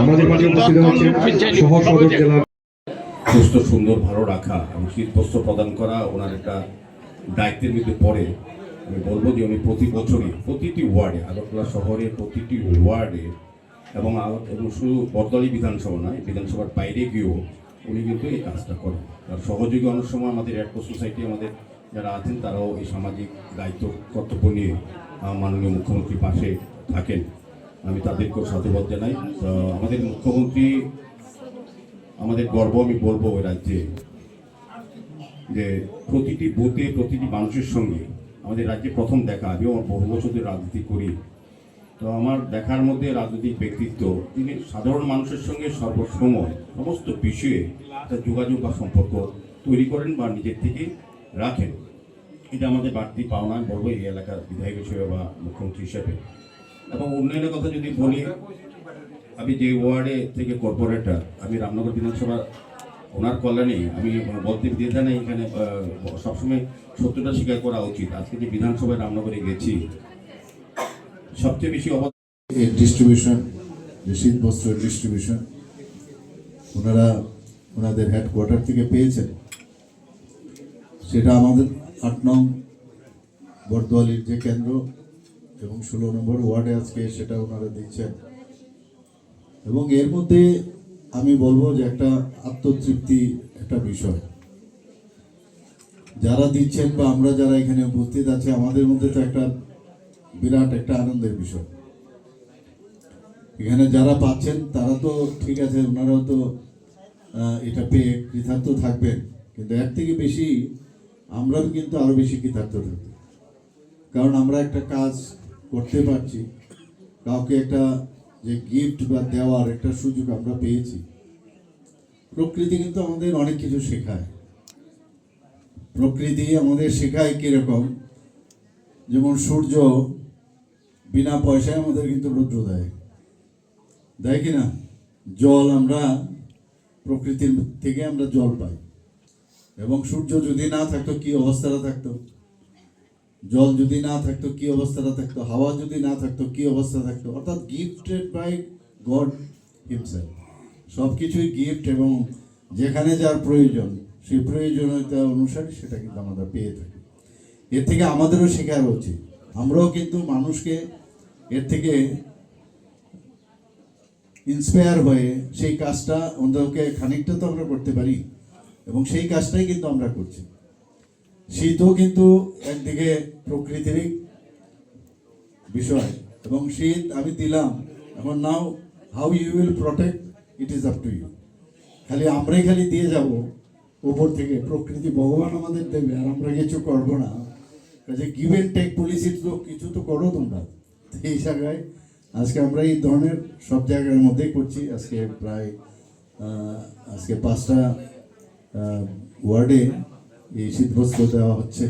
আমাদের মাঝে উপস্থিত হচ্ছেন সহ সদর জেলার সুস্থ সুন্দর ভালো রাখা এবং শীতবস্ত্র প্রদান করা ওনার একটা দায়িত্বের মধ্যে পড়ে। আমি বলবো যে উনি প্রতি বছরই প্রতিটি ওয়ার্ডে, আগরতলা শহরের প্রতিটি ওয়ার্ডে এবং শুধু বরদলি বিধানসভা নয়, বিধানসভার বাইরে গিয়েও উনি কিন্তু এই কাজটা করেন। তার সহযোগী অনেক সময় আমাদের রেড ক্রস সোসাইটি আমাদের যারা আছেন তারাও এই সামাজিক দায়িত্ব কর্তব্য নিয়ে মাননীয় মুখ্যমন্ত্রীর পাশে থাকেন। আমি তাদেরকেও সাধুবাদ জানাই। তো আমাদের মুখ্যমন্ত্রী আমাদের গর্ব, আমি বলবো ওই রাজ্যে যে প্রতিটি বুথে প্রতিটি মানুষের সঙ্গে আমাদের রাজ্যে প্রথম দেখা। আমিও বহু বছর ধরে রাজনীতি করি, তো আমার দেখার মধ্যে রাজনৈতিক ব্যক্তিত্ব তিনি সাধারণ মানুষের সঙ্গে সর্বসময় সমস্ত বিষয়ে একটা যোগাযোগ বা সম্পর্ক তৈরি করেন বা নিজের থেকে রাখেন। এটা আমাদের বাড়তি পাওনা বলবো এই এলাকার বিধায়ক হিসেবে বা মুখ্যমন্ত্রী হিসেবে। এবং উন্নয়নের কথা যদি বলি, আমি যে ওয়ার্ডে থেকে কর্পোরেটর, আমি রামনগর বিধানসভা ওনার কল্যাণে আমি বলতে দ্বিধা নেই, এখানে সবসময় সত্যটা স্বীকার করা উচিত। আজকে যে বিধানসভায় রামনগরে গেছি, সবচেয়ে বেশি ডিস্ট্রিবিউশন, যে শীতবস্ত্র ডিস্ট্রিবিউশন ওনারা ওনাদের হেডকোয়ার্টার থেকে পেয়েছেন, সেটা আমাদের 8 নং বরদোয়ালির যে কেন্দ্র এবং 16 নম্বর ওয়ার্ডে আজকে সেটা ওনারা দিচ্ছেন। এবং এর মধ্যে আমি বলবো যে একটা আত্মতৃপ্তি একটা বিষয়, যারা দিচ্ছেন বা আমরা যারা এখানে উপস্থিত আছি আমাদের মধ্যে তো একটা বিরাট একটা আনন্দের বিষয়। এখানে যারা পাচ্ছেন তারা তো ঠিক আছে, ওনারাও তো এটা পেয়ে কৃতার্থ থাকবেন, কিন্তু এর থেকে বেশি আমরাও কিন্তু আরো বেশি কৃতার্থ থাকব, কারণ আমরা একটা কাজ করতে পারছি, কাউকে একটা যে গিফট বা দেওয়ার একটা সুযোগ আমরা পেয়েছি। প্রকৃতি কিন্তু আমাদের অনেক কিছু শেখায়। প্রকৃতি আমাদের শেখায় কিরকম, যেমন সূর্য বিনা পয়সায় আমাদের কিন্তু রৌদ্র দেয় কিনা। জল আমরা প্রকৃতির থেকে আমরা জল পাই, এবং সূর্য যদি না থাকতো কি অবস্থাটা থাকতো, জল যদি না থাকতো কি অবস্থাটা থাকতো, হাওয়া যদি না থাকতো কি অবস্থা থাকতো। অর্থাৎ গিফটেড বাই গড হিমসেলফ, সব কিছুই গিফট, এবং যেখানে যার প্রয়োজন সেই প্রয়োজনীয়তা অনুসারে সেটা কিন্তু আমরা পেয়ে থাকি। এর থেকে আমাদেরও শেখার উচিত। আমরাও কিন্তু মানুষকে এর থেকে ইন্সপায়ার হয়ে সেই কাজটা অন্ততকে খানিকটা তো আমরা করতে পারি, এবং সেই কাজটাই কিন্তু আমরা করছি। শীতও কিন্তু একদিকে প্রকৃতিরই বিষয়, এবং শীত আমি দিলাম, এখন now how you will protect it is up to you. আমরাই দিয়ে যাব উপর থেকে, প্রকৃতি ভগবান আমাদের দেবে আর আমরা কিছু করবো না। কাজে গিভ অ্যান্ড টেক পলিসি তো কিছু তো করো তোমরা। এই জায়গায় আজকে আমরা এই ধরনের সব জায়গার মধ্যেই করছি। আজকে প্রায় 5টা ওয়ার্ডে এই শীতবস্ত্র দেওয়া হচ্ছে।